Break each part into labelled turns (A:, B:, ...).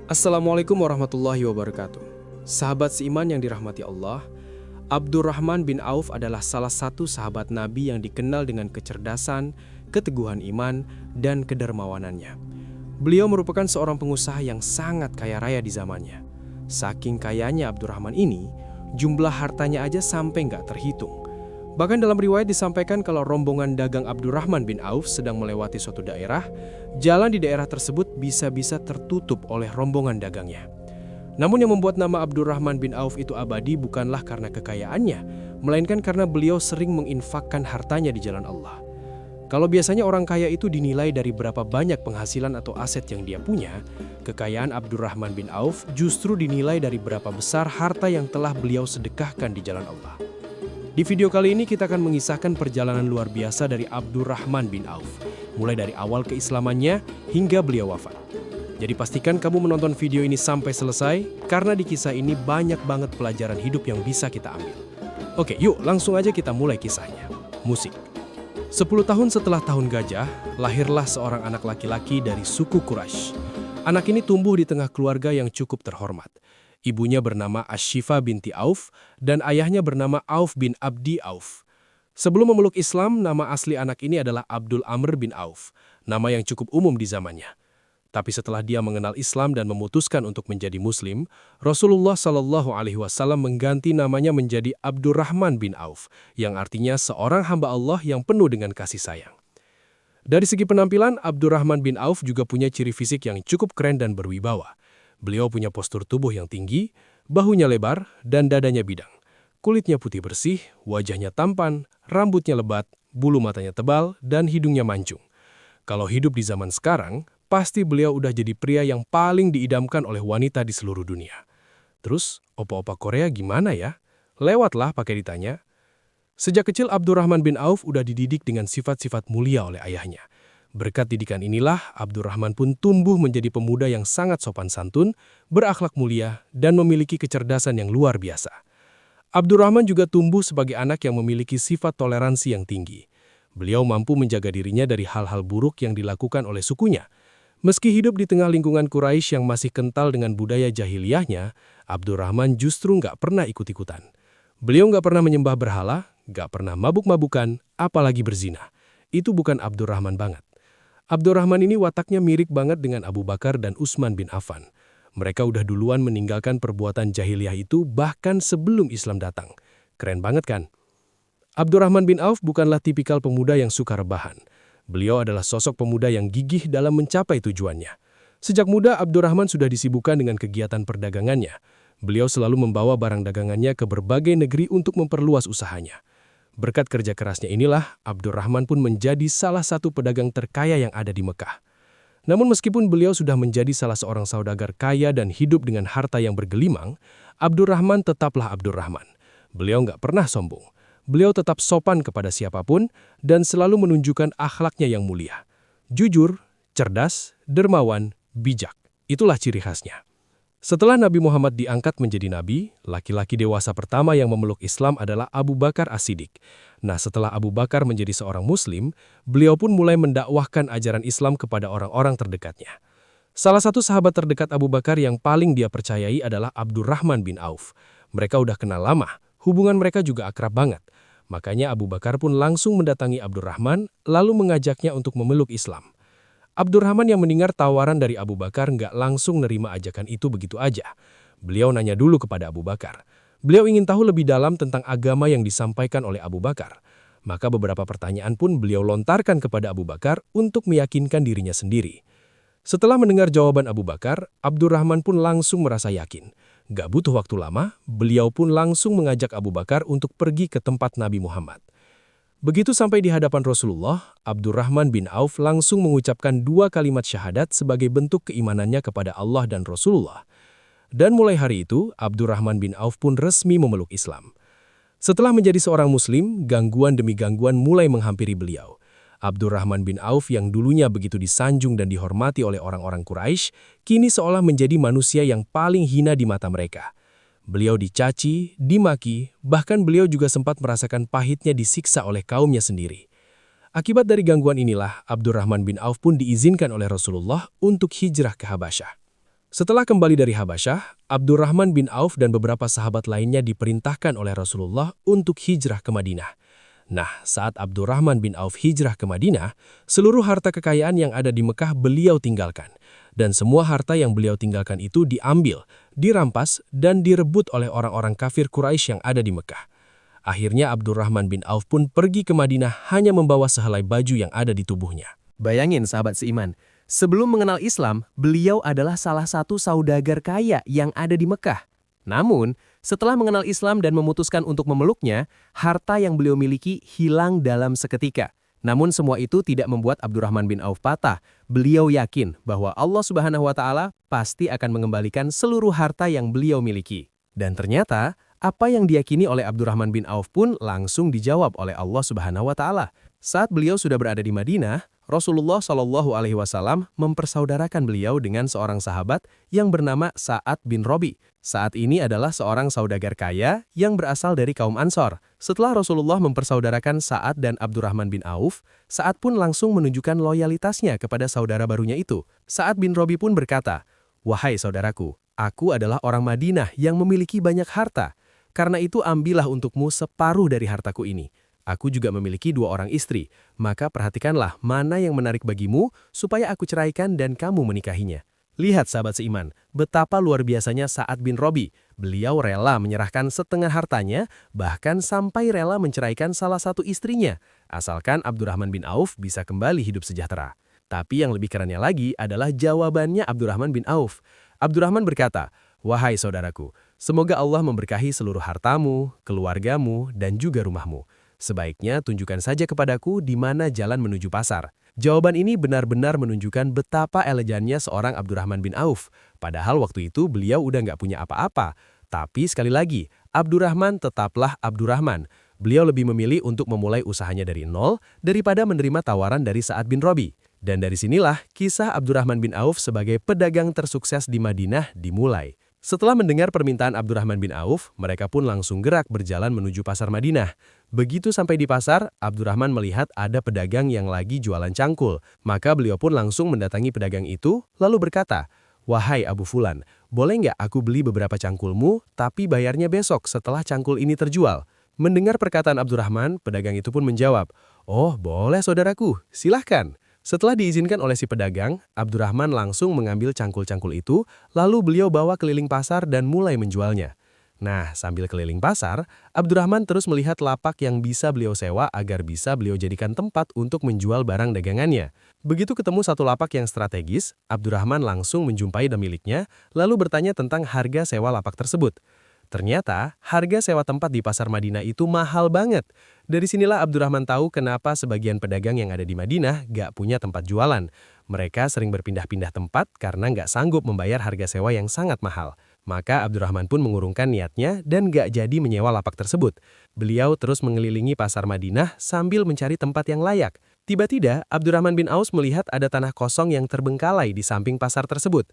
A: Assalamualaikum warahmatullahi wabarakatuh. Sahabat seiman yang dirahmati Allah, Abdurrahman bin Auf adalah salah satu sahabat Nabi yang dikenal dengan kecerdasan, keteguhan iman, dan kedermawanannya. Beliau merupakan seorang pengusaha yang sangat kaya raya di zamannya. Saking kayanya Abdurrahman ini, jumlah hartanya aja sampai nggak terhitung. Bahkan dalam riwayat disampaikan kalau rombongan dagang Abdurrahman bin Auf sedang melewati suatu daerah, jalan di daerah tersebut bisa-bisa tertutup oleh rombongan dagangnya. Namun yang membuat nama Abdurrahman bin Auf itu abadi bukanlah karena kekayaannya, melainkan karena beliau sering menginfakkan hartanya di jalan Allah. Kalau biasanya orang kaya itu dinilai dari berapa banyak penghasilan atau aset yang dia punya, kekayaan Abdurrahman bin Auf justru dinilai dari berapa besar harta yang telah beliau sedekahkan di jalan Allah. Di video kali ini kita akan mengisahkan perjalanan luar biasa dari Abdurrahman bin Auf, mulai dari awal keislamannya hingga beliau wafat. Jadi pastikan kamu menonton video ini sampai selesai, karena di kisah ini banyak banget pelajaran hidup yang bisa kita ambil. Oke, yuk langsung aja kita mulai kisahnya. Musik. 10 tahun setelah tahun gajah, lahirlah seorang anak laki-laki dari suku Quraisy. Anak ini tumbuh di tengah keluarga yang cukup terhormat. Ibunya bernama Ashifa binti Auf dan ayahnya bernama Auf bin Abdi Auf. Sebelum memeluk Islam, nama asli anak ini adalah Abdul Amr bin Auf, nama yang cukup umum di zamannya. Tapi setelah dia mengenal Islam dan memutuskan untuk menjadi Muslim, Rasulullah Shallallahu Alaihi Wasallam mengganti namanya menjadi Abdurrahman bin Auf, yang artinya seorang hamba Allah yang penuh dengan kasih sayang. Dari segi penampilan, Abdurrahman bin Auf juga punya ciri fisik yang cukup keren dan berwibawa. Beliau punya postur tubuh yang tinggi, bahunya lebar, dan dadanya bidang. Kulitnya putih bersih, wajahnya tampan, rambutnya lebat, bulu matanya tebal, dan hidungnya mancung. Kalau hidup di zaman sekarang, pasti beliau udah jadi pria yang paling diidamkan oleh wanita di seluruh dunia. Terus, opa-opa Korea gimana ya? Lewatlah pakai ditanya. Sejak kecil Abdurrahman bin Auf udah dididik dengan sifat-sifat mulia oleh ayahnya. Berkat didikan inilah, Abdurrahman pun tumbuh menjadi pemuda yang sangat sopan santun, berakhlak mulia, dan memiliki kecerdasan yang luar biasa. Abdurrahman juga tumbuh sebagai anak yang memiliki sifat toleransi yang tinggi. Beliau mampu menjaga dirinya dari hal-hal buruk yang dilakukan oleh sukunya. Meski hidup di tengah lingkungan Quraisy yang masih kental dengan budaya jahiliyahnya, Abdurrahman justru nggak pernah ikut-ikutan. Beliau nggak pernah menyembah berhala, nggak pernah mabuk-mabukan, apalagi berzina. Itu bukan Abdurrahman banget. Abdurrahman ini wataknya mirip banget dengan Abu Bakar dan Utsman bin Affan. Mereka udah duluan meninggalkan perbuatan jahiliyah itu bahkan sebelum Islam datang. Keren banget kan? Abdurrahman bin Auf bukanlah tipikal pemuda yang suka rebahan. Beliau adalah sosok pemuda yang gigih dalam mencapai tujuannya. Sejak muda, Abdurrahman sudah disibukkan dengan kegiatan perdagangannya. Beliau selalu membawa barang dagangannya ke berbagai negeri untuk memperluas usahanya. Berkat kerja kerasnya inilah, Abdurrahman pun menjadi salah satu pedagang terkaya yang ada di Mekah. Namun meskipun beliau sudah menjadi salah seorang saudagar kaya dan hidup dengan harta yang bergelimang, Abdurrahman tetaplah Abdurrahman. Beliau nggak pernah sombong. Beliau tetap sopan kepada siapapun dan selalu menunjukkan akhlaknya yang mulia. Jujur, cerdas, dermawan, bijak. Itulah ciri khasnya. Setelah Nabi Muhammad diangkat menjadi nabi, laki-laki dewasa pertama yang memeluk Islam adalah Abu Bakar As-Siddiq. Nah, setelah Abu Bakar menjadi seorang muslim, beliau pun mulai mendakwahkan ajaran Islam kepada orang-orang terdekatnya. Salah satu sahabat terdekat Abu Bakar yang paling dia percayai adalah Abdurrahman bin Auf. Mereka udah kenal lama, hubungan mereka juga akrab banget. Makanya Abu Bakar pun langsung mendatangi Abdurrahman, lalu mengajaknya untuk memeluk Islam. Abdurrahman yang mendengar tawaran dari Abu Bakar nggak langsung nerima ajakan itu begitu aja. Beliau nanya dulu kepada Abu Bakar. Beliau ingin tahu lebih dalam tentang agama yang disampaikan oleh Abu Bakar. Maka beberapa pertanyaan pun beliau lontarkan kepada Abu Bakar untuk meyakinkan dirinya sendiri. Setelah mendengar jawaban Abu Bakar, Abdurrahman pun langsung merasa yakin. Gak butuh waktu lama, beliau pun langsung mengajak Abu Bakar untuk pergi ke tempat Nabi Muhammad. Begitu sampai di hadapan Rasulullah, Abdurrahman bin Auf langsung mengucapkan 2 kalimat syahadat sebagai bentuk keimanannya kepada Allah dan Rasulullah. Dan mulai hari itu, Abdurrahman bin Auf pun resmi memeluk Islam. Setelah menjadi seorang muslim, gangguan demi gangguan mulai menghampiri beliau. Abdurrahman bin Auf yang dulunya begitu disanjung dan dihormati oleh orang-orang Quraisy, kini seolah menjadi manusia yang paling hina di mata mereka. Beliau dicaci, dimaki, bahkan beliau juga sempat merasakan pahitnya disiksa oleh kaumnya sendiri. Akibat dari gangguan inilah, Abdurrahman bin Auf pun diizinkan oleh Rasulullah untuk hijrah ke Habasyah. Setelah kembali dari Habasyah, Abdurrahman bin Auf dan beberapa sahabat lainnya diperintahkan oleh Rasulullah untuk hijrah ke Madinah. Nah, saat Abdurrahman bin Auf hijrah ke Madinah, seluruh harta kekayaan yang ada di Mekah beliau tinggalkan. Dan semua harta yang beliau tinggalkan itu diambil, dirampas, dan direbut oleh orang-orang kafir Quraisy yang ada di Mekah. Akhirnya Abdurrahman bin Auf pun pergi ke Madinah hanya membawa sehelai baju yang ada di tubuhnya.
B: Bayangin sahabat seiman, sebelum mengenal Islam, beliau adalah salah satu saudagar kaya yang ada di Mekah. Namun, setelah mengenal Islam dan memutuskan untuk memeluknya, harta yang beliau miliki hilang dalam seketika. Namun semua itu tidak membuat Abdurrahman bin Auf patah. Beliau yakin bahwa Allah Subhanahu wa Ta'ala pasti akan mengembalikan seluruh harta yang beliau miliki. Dan ternyata, apa yang diyakini oleh Abdurrahman bin Auf pun langsung dijawab oleh Allah Subhanahu wa Ta'ala. Saat beliau sudah berada di Madinah, Rasulullah Shallallahu Alaihi Wasallam mempersaudarakan beliau dengan seorang sahabat yang bernama Sa'ad bin Robi. Saat ini adalah seorang saudagar kaya yang berasal dari kaum Ansor. Setelah Rasulullah mempersaudarakan Sa'ad dan Abdurrahman bin Auf, Sa'ad pun langsung menunjukkan loyalitasnya kepada saudara barunya itu. Sa'ad bin Robi pun berkata, "Wahai saudaraku, aku adalah orang Madinah yang memiliki banyak harta. Karena itu ambillah untukmu separuh dari hartaku ini. Aku juga memiliki 2 orang istri, maka perhatikanlah mana yang menarik bagimu supaya aku ceraikan dan kamu menikahinya." Lihat sahabat seiman, betapa luar biasanya Sa'ad bin Robi. Beliau rela menyerahkan setengah hartanya, bahkan sampai rela menceraikan salah satu istrinya, asalkan Abdurrahman bin Auf bisa kembali hidup sejahtera. Tapi yang lebih kerennya lagi adalah jawabannya Abdurrahman bin Auf. Abdurrahman berkata, "Wahai saudaraku, semoga Allah memberkahi seluruh hartamu, keluargamu, dan juga rumahmu. Sebaiknya tunjukkan saja kepadaku di mana jalan menuju pasar." Jawaban ini benar-benar menunjukkan betapa elegannya seorang Abdurrahman bin Auf. Padahal waktu itu beliau udah nggak punya apa-apa. Tapi sekali lagi, Abdurrahman tetaplah Abdurrahman. Beliau lebih memilih untuk memulai usahanya dari nol daripada menerima tawaran dari Sa'ad bin Robi. Dan dari sinilah kisah Abdurrahman bin Auf sebagai pedagang tersukses di Madinah dimulai. Setelah mendengar permintaan Abdurrahman bin Auf, mereka pun langsung gerak berjalan menuju pasar Madinah. Begitu sampai di pasar, Abdurrahman melihat ada pedagang yang lagi jualan cangkul. Maka beliau pun langsung mendatangi pedagang itu, lalu berkata, "Wahai Abu Fulan, boleh nggak aku beli beberapa cangkulmu, tapi bayarnya besok setelah cangkul ini terjual?" Mendengar perkataan Abdurrahman, pedagang itu pun menjawab, "Oh, boleh saudaraku, silahkan." Setelah diizinkan oleh si pedagang, Abdurrahman langsung mengambil cangkul-cangkul itu, lalu beliau bawa keliling pasar dan mulai menjualnya. Nah, sambil keliling pasar, Abdurrahman terus melihat lapak yang bisa beliau sewa agar bisa beliau jadikan tempat untuk menjual barang dagangannya. Begitu ketemu satu lapak yang strategis, Abdurrahman langsung menjumpai pemiliknya, lalu bertanya tentang harga sewa lapak tersebut. Ternyata, harga sewa tempat di pasar Madinah itu mahal banget. Dari sinilah Abdurrahman tahu kenapa sebagian pedagang yang ada di Madinah gak punya tempat jualan. Mereka sering berpindah-pindah tempat karena gak sanggup membayar harga sewa yang sangat mahal. Maka Abdurrahman pun mengurungkan niatnya dan gak jadi menyewa lapak tersebut. Beliau terus mengelilingi pasar Madinah sambil mencari tempat yang layak. Tiba-tiba, Abdurrahman bin Auf melihat ada tanah kosong yang terbengkalai di samping pasar tersebut.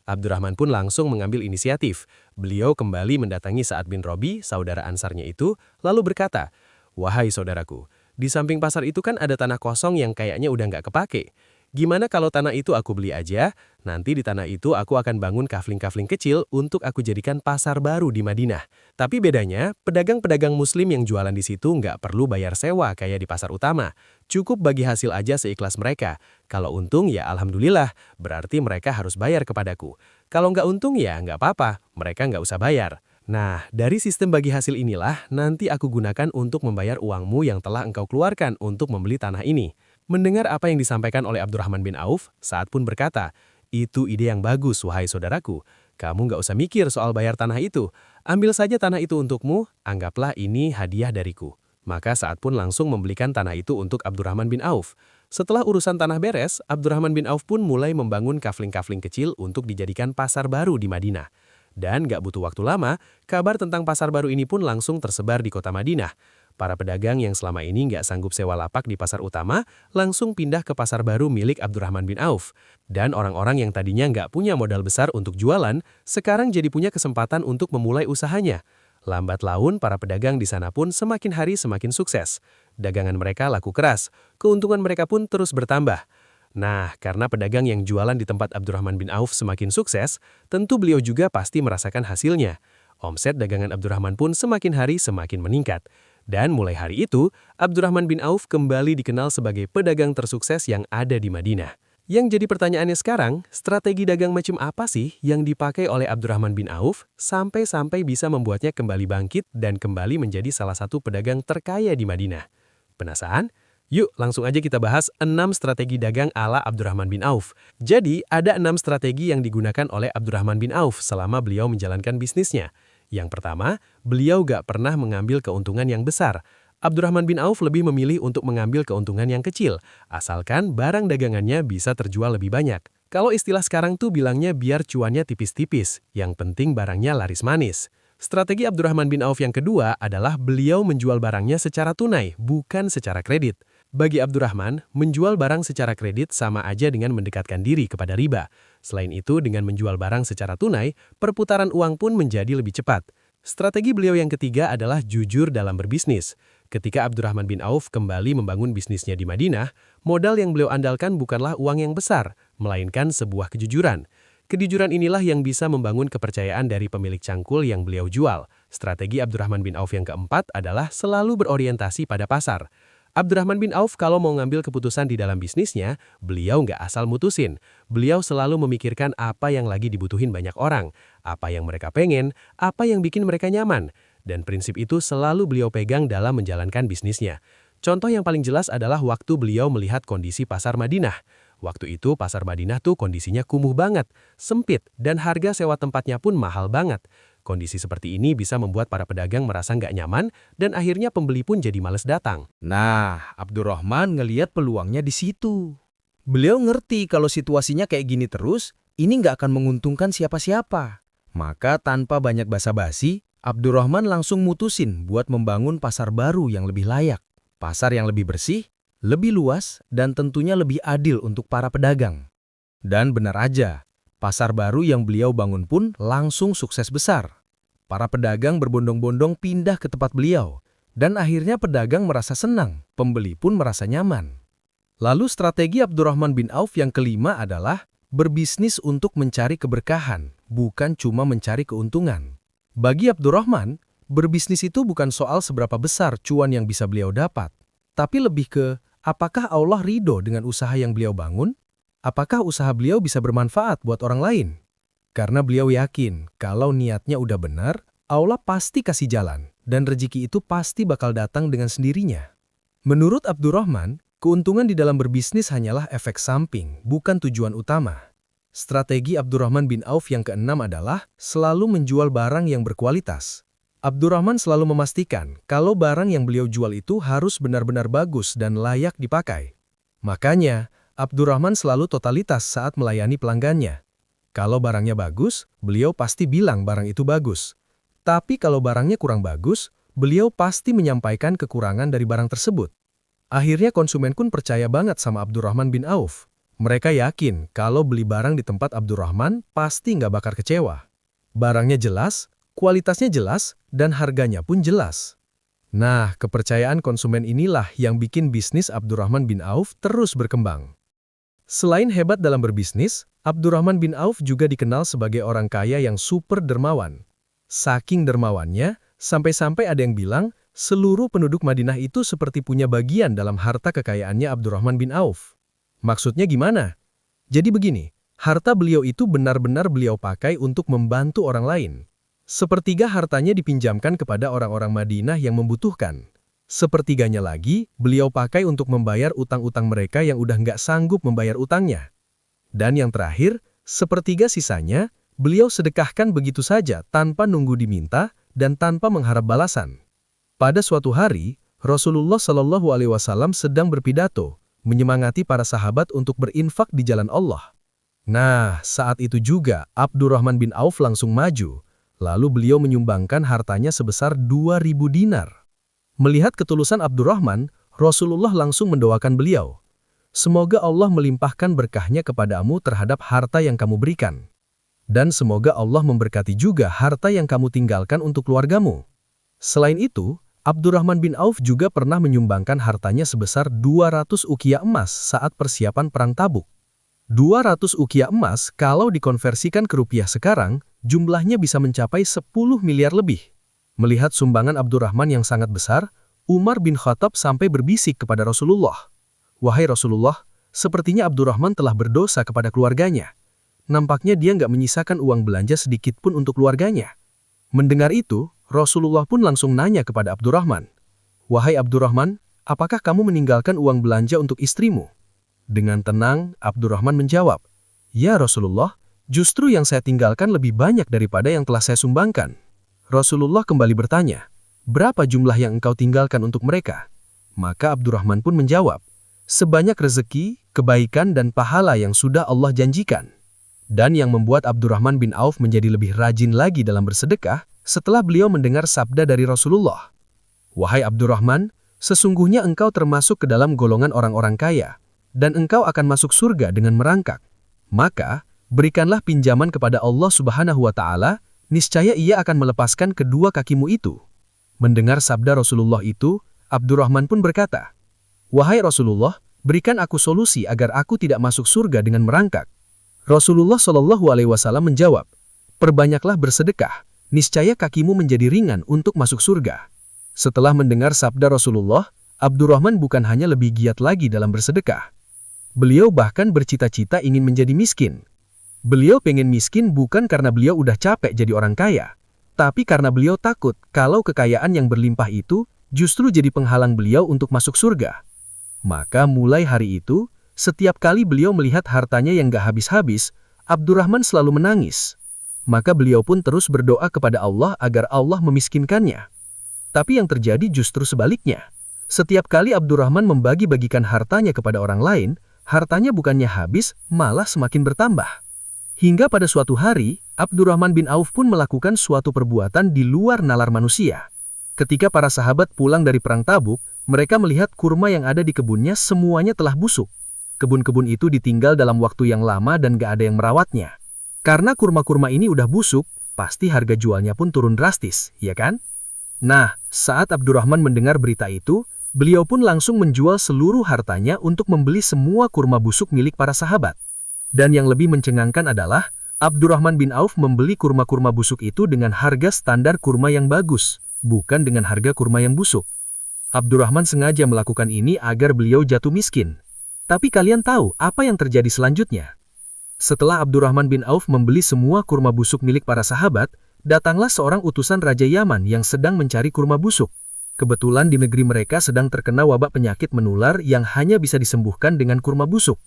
B: Abdurrahman pun langsung mengambil inisiatif. Beliau kembali mendatangi Sa'ad bin Robi, saudara ansarnya itu, lalu berkata, "Wahai saudaraku, di samping pasar itu kan ada tanah kosong yang kayaknya udah nggak kepake. Gimana kalau tanah itu aku beli aja? Nanti di tanah itu aku akan bangun kafling-kafling kecil untuk aku jadikan pasar baru di Madinah. Tapi bedanya, pedagang-pedagang muslim yang jualan di situ nggak perlu bayar sewa kayak di pasar utama. Cukup bagi hasil aja seikhlas mereka. Kalau untung ya alhamdulillah, berarti mereka harus bayar kepadaku. Kalau nggak untung ya nggak apa-apa, mereka nggak usah bayar. Nah, dari sistem bagi hasil inilah nanti aku gunakan untuk membayar uangmu yang telah engkau keluarkan untuk membeli tanah ini." Mendengar apa yang disampaikan oleh Abdurrahman bin Auf, Sa'ad pun berkata, "Itu ide yang bagus, wahai saudaraku. Kamu nggak usah mikir soal bayar tanah itu. Ambil saja tanah itu untukmu, anggaplah ini hadiah dariku." Maka Sa'ad pun langsung membelikan tanah itu untuk Abdurrahman bin Auf. Setelah urusan tanah beres, Abdurrahman bin Auf pun mulai membangun kafling-kafling kecil untuk dijadikan pasar baru di Madinah. Dan gak butuh waktu lama, kabar tentang pasar baru ini pun langsung tersebar di kota Madinah. Para pedagang yang selama ini nggak sanggup sewa lapak di pasar utama, langsung pindah ke pasar baru milik Abdurrahman bin Auf. Dan orang-orang yang tadinya nggak punya modal besar untuk jualan, sekarang jadi punya kesempatan untuk memulai usahanya. Lambat laun, para pedagang di sana pun semakin hari semakin sukses. Dagangan mereka laku keras, keuntungan mereka pun terus bertambah. Nah, karena pedagang yang jualan di tempat Abdurrahman bin Auf semakin sukses, tentu beliau juga pasti merasakan hasilnya. Omset dagangan Abdurrahman pun semakin hari semakin meningkat. Dan mulai hari itu, Abdurrahman bin Auf kembali dikenal sebagai pedagang tersukses yang ada di Madinah. Yang jadi pertanyaannya sekarang, strategi dagang macam apa sih yang dipakai oleh Abdurrahman bin Auf sampai-sampai bisa membuatnya kembali bangkit dan kembali menjadi salah satu pedagang terkaya di Madinah? Penasaran? Yuk langsung aja kita bahas 6 strategi dagang ala Abdurrahman bin Auf. Jadi ada 6 strategi yang digunakan oleh Abdurrahman bin Auf selama beliau menjalankan bisnisnya. Yang pertama, beliau gak pernah mengambil keuntungan yang besar. Abdurrahman bin Auf lebih memilih untuk mengambil keuntungan yang kecil, asalkan barang dagangannya bisa terjual lebih banyak. Kalau istilah sekarang tuh bilangnya biar cuannya tipis-tipis, yang penting barangnya laris manis. Strategi Abdurrahman bin Auf yang kedua adalah beliau menjual barangnya secara tunai, bukan secara kredit. Bagi Abdurrahman, menjual barang secara kredit sama aja dengan mendekatkan diri kepada riba. Selain itu, dengan menjual barang secara tunai, perputaran uang pun menjadi lebih cepat. Strategi beliau yang ketiga adalah jujur dalam berbisnis. Ketika Abdurrahman bin Auf kembali membangun bisnisnya di Madinah, modal yang beliau andalkan bukanlah uang yang besar, melainkan sebuah kejujuran. Kejujuran inilah yang bisa membangun kepercayaan dari pemilik cangkul yang beliau jual. Strategi Abdurrahman bin Auf yang keempat adalah selalu berorientasi pada pasar. Abdurrahman bin Auf kalau mau ngambil keputusan di dalam bisnisnya, beliau nggak asal mutusin. Beliau selalu memikirkan apa yang lagi dibutuhin banyak orang, apa yang mereka pengen, apa yang bikin mereka nyaman. Dan prinsip itu selalu beliau pegang dalam menjalankan bisnisnya. Contoh yang paling jelas adalah waktu beliau melihat kondisi pasar Madinah. Waktu itu pasar Madinah tuh kondisinya kumuh banget, sempit, dan harga sewa tempatnya pun mahal banget. Kondisi seperti ini bisa membuat para pedagang merasa nggak nyaman dan akhirnya pembeli pun jadi males datang.
C: Nah, Abdurrahman ngeliat peluangnya di situ. Beliau ngerti kalau situasinya kayak gini terus, ini nggak akan menguntungkan siapa-siapa. Maka tanpa banyak basa-basi, Abdurrahman langsung mutusin buat membangun pasar baru yang lebih layak. Pasar yang lebih bersih, lebih luas, dan tentunya lebih adil untuk para pedagang. Dan benar aja, pasar baru yang beliau bangun pun langsung sukses besar. Para pedagang berbondong-bondong pindah ke tempat beliau, dan akhirnya pedagang merasa senang, pembeli pun merasa nyaman. Lalu strategi Abdurrahman bin Auf yang kelima adalah berbisnis untuk mencari keberkahan, bukan cuma mencari keuntungan. Bagi Abdurrahman, berbisnis itu bukan soal seberapa besar cuan yang bisa beliau dapat, tapi lebih ke apakah Allah ridho dengan usaha yang beliau bangun? Apakah usaha beliau bisa bermanfaat buat orang lain? Karena beliau yakin kalau niatnya udah benar, Allah pasti kasih jalan dan rezeki itu pasti bakal datang dengan sendirinya. Menurut Abdurrahman, keuntungan di dalam berbisnis hanyalah efek samping, bukan tujuan utama. Strategi Abdurrahman bin Auf yang keenam adalah selalu menjual barang yang berkualitas. Abdurrahman selalu memastikan kalau barang yang beliau jual itu harus benar-benar bagus dan layak dipakai. Makanya, Abdurrahman selalu totalitas saat melayani pelanggannya. Kalau barangnya bagus, beliau pasti bilang barang itu bagus. Tapi kalau barangnya kurang bagus, beliau pasti menyampaikan kekurangan dari barang tersebut. Akhirnya konsumen pun percaya banget sama Abdurrahman bin Auf. Mereka yakin kalau beli barang di tempat Abdurrahman pasti nggak bakal kecewa. Barangnya jelas, kualitasnya jelas, dan harganya pun jelas. Nah, kepercayaan konsumen inilah yang bikin bisnis Abdurrahman bin Auf terus berkembang. Selain hebat dalam berbisnis, Abdurrahman bin Auf juga dikenal sebagai orang kaya yang super dermawan. Saking dermawannya, sampai-sampai ada yang bilang seluruh penduduk Madinah itu seperti punya bagian dalam harta kekayaannya Abdurrahman bin Auf. Maksudnya gimana? Jadi begini, harta beliau itu benar-benar beliau pakai untuk membantu orang lain. Sepertiga hartanya dipinjamkan kepada orang-orang Madinah yang membutuhkan. Sepertiganya lagi, beliau pakai untuk membayar utang-utang mereka yang udah nggak sanggup membayar utangnya. Dan yang terakhir, sepertiga sisanya, beliau sedekahkan begitu saja tanpa nunggu diminta dan tanpa mengharap balasan. Pada suatu hari, Rasulullah Shallallahu Alaihi Wasallam sedang berpidato, menyemangati para sahabat untuk berinfak di jalan Allah. Nah, saat itu juga Abdurrahman bin Auf langsung maju, lalu beliau menyumbangkan hartanya sebesar 2.000 dinar. Melihat ketulusan Abdurrahman, Rasulullah langsung mendoakan beliau. Semoga Allah melimpahkan berkahnya kepadamu terhadap harta yang kamu berikan. Dan semoga Allah memberkati juga harta yang kamu tinggalkan untuk keluargamu. Selain itu, Abdurrahman bin Auf juga pernah menyumbangkan hartanya sebesar 200 ukiah emas saat persiapan perang Tabuk. 200 ukiah emas kalau dikonversikan ke rupiah sekarang, jumlahnya bisa mencapai 10 miliar lebih. Melihat sumbangan Abdurrahman yang sangat besar, Umar bin Khattab sampai berbisik kepada Rasulullah. "Wahai Rasulullah, sepertinya Abdurrahman telah berdosa kepada keluarganya. Nampaknya dia nggak menyisakan uang belanja sedikit pun untuk keluarganya." Mendengar itu, Rasulullah pun langsung nanya kepada Abdurrahman, "Wahai Abdurrahman, apakah kamu meninggalkan uang belanja untuk istrimu?" Dengan tenang, Abdurrahman menjawab, "Ya Rasulullah, justru yang saya tinggalkan lebih banyak daripada yang telah saya sumbangkan." Rasulullah kembali bertanya, "Berapa jumlah yang engkau tinggalkan untuk mereka?" Maka Abdurrahman pun menjawab, "Sebanyak rezeki, kebaikan dan pahala yang sudah Allah janjikan." Dan yang membuat Abdurrahman bin Auf menjadi lebih rajin lagi dalam bersedekah setelah beliau mendengar sabda dari Rasulullah. "Wahai Abdurrahman, sesungguhnya engkau termasuk ke dalam golongan orang-orang kaya, dan engkau akan masuk surga dengan merangkak. Maka, berikanlah pinjaman kepada Allah Subhanahu wa Ta'ala, niscaya Ia akan melepaskan kedua kakimu itu." Mendengar sabda Rasulullah itu, Abdurrahman pun berkata, "Wahai Rasulullah, berikan aku solusi agar aku tidak masuk surga dengan merangkak." Rasulullah Shallallahu Alaihi Wasallam menjawab, "Perbanyaklah bersedekah, niscaya kakimu menjadi ringan untuk masuk surga." Setelah mendengar sabda Rasulullah, Abdurrahman bukan hanya lebih giat lagi dalam bersedekah. Beliau bahkan bercita-cita ingin menjadi miskin. Beliau pengen miskin bukan karena beliau udah capek jadi orang kaya, tapi karena beliau takut kalau kekayaan yang berlimpah itu justru jadi penghalang beliau untuk masuk surga. Maka mulai hari itu, setiap kali beliau melihat hartanya yang gak habis-habis, Abdurrahman selalu menangis. Maka beliau pun terus berdoa kepada Allah agar Allah memiskinkannya. Tapi yang terjadi justru sebaliknya. Setiap kali Abdurrahman membagi-bagikan hartanya kepada orang lain, hartanya bukannya habis, malah semakin bertambah. Hingga pada suatu hari, Abdurrahman bin Auf pun melakukan suatu perbuatan di luar nalar manusia. Ketika para sahabat pulang dari perang Tabuk, mereka melihat kurma yang ada di kebunnya semuanya telah busuk. Kebun-kebun itu ditinggal dalam waktu yang lama dan gak ada yang merawatnya. Karena kurma-kurma ini udah busuk, pasti harga jualnya pun turun drastis, ya kan? Nah, saat Abdurrahman mendengar berita itu, beliau pun langsung menjual seluruh hartanya untuk membeli semua kurma busuk milik para sahabat. Dan yang lebih mencengangkan adalah, Abdurrahman bin Auf membeli kurma-kurma busuk itu dengan harga standar kurma yang bagus, bukan dengan harga kurma yang busuk. Abdurrahman sengaja melakukan ini agar beliau jatuh miskin. Tapi kalian tahu apa yang terjadi selanjutnya? Setelah Abdurrahman bin Auf membeli semua kurma busuk milik para sahabat, datanglah seorang utusan Raja Yaman yang sedang mencari kurma busuk. Kebetulan di negeri mereka sedang terkena wabak penyakit menular yang hanya bisa disembuhkan dengan kurma busuk.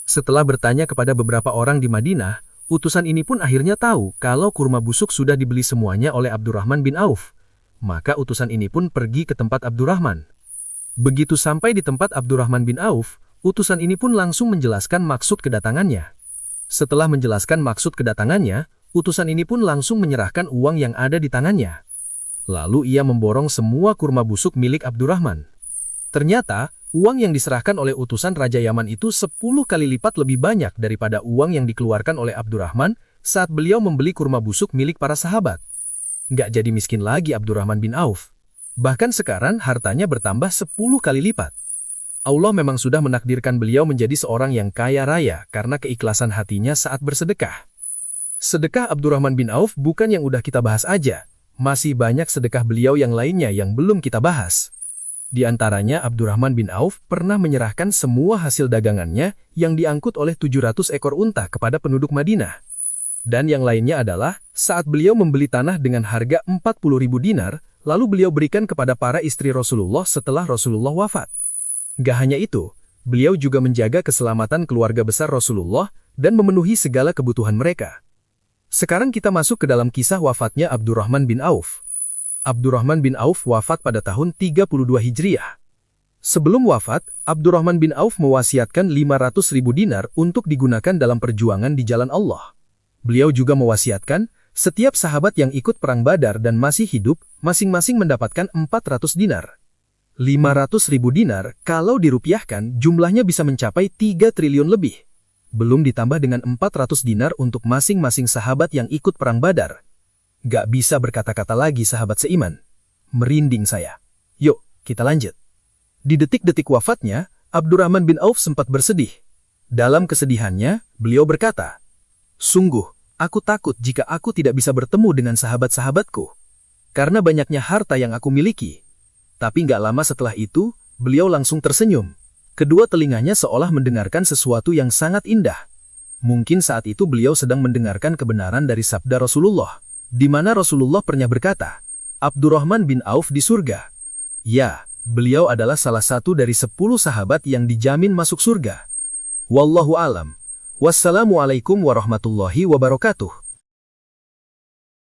C: Setelah bertanya kepada beberapa orang di Madinah, utusan ini pun akhirnya tahu kalau kurma busuk sudah dibeli semuanya oleh Abdurrahman bin Auf. Maka utusan ini pun pergi ke tempat Abdurrahman. Begitu sampai di tempat Abdurrahman bin Auf, utusan ini pun langsung menjelaskan maksud kedatangannya. Setelah menjelaskan maksud kedatangannya, utusan ini pun langsung menyerahkan uang yang ada di tangannya. Lalu ia memborong semua kurma busuk milik Abdurrahman. Ternyata, uang yang diserahkan oleh utusan Raja Yaman itu 10 kali lipat lebih banyak daripada uang yang dikeluarkan oleh Abdurrahman saat beliau membeli kurma busuk milik para sahabat. Nggak jadi miskin lagi Abdurrahman bin Auf. Bahkan sekarang hartanya bertambah 10 kali lipat. Allah memang sudah menakdirkan beliau menjadi seorang yang kaya raya karena keikhlasan hatinya saat bersedekah. Sedekah Abdurrahman bin Auf bukan yang udah kita bahas aja. Masih banyak sedekah beliau yang lainnya yang belum kita bahas. Di antaranya Abdurrahman bin Auf pernah menyerahkan semua hasil dagangannya yang diangkut oleh 700 ekor unta kepada penduduk Madinah. Dan yang lainnya adalah saat beliau membeli tanah dengan harga 40.000 dinar, lalu beliau berikan kepada para istri Rasulullah setelah Rasulullah wafat. Gak hanya itu, beliau juga menjaga keselamatan keluarga besar Rasulullah dan memenuhi segala kebutuhan mereka. Sekarang kita masuk ke dalam kisah wafatnya Abdurrahman bin Auf. Abdurrahman bin Auf wafat pada tahun 32 Hijriah. Sebelum wafat, Abdurrahman bin Auf mewasiatkan 500.000 dinar untuk digunakan dalam perjuangan di jalan Allah. Beliau juga mewasiatkan, setiap sahabat yang ikut perang Badar dan masih hidup, masing-masing mendapatkan 400 dinar. 500.000 dinar, kalau dirupiahkan, jumlahnya bisa mencapai 3 triliun lebih. Belum ditambah dengan 400 dinar untuk masing-masing sahabat yang ikut perang Badar. Gak bisa berkata-kata lagi sahabat seiman. Merinding saya.
D: Yuk, kita lanjut. Di detik-detik wafatnya, Abdurrahman bin Auf sempat bersedih. Dalam kesedihannya, beliau berkata, "Sungguh, aku takut jika aku tidak bisa bertemu dengan sahabat-sahabatku, karena banyaknya harta yang aku miliki." Tapi nggak lama setelah itu, beliau langsung tersenyum. Kedua telinganya seolah mendengarkan sesuatu yang sangat indah. Mungkin saat itu beliau sedang mendengarkan kebenaran dari sabda Rasulullah, di mana Rasulullah pernah berkata, Abdurrahman bin Auf di surga. Ya, beliau adalah salah satu dari 10 sahabat yang dijamin masuk surga. Wallahu alam. Wassalamualaikum warahmatullahi wabarakatuh.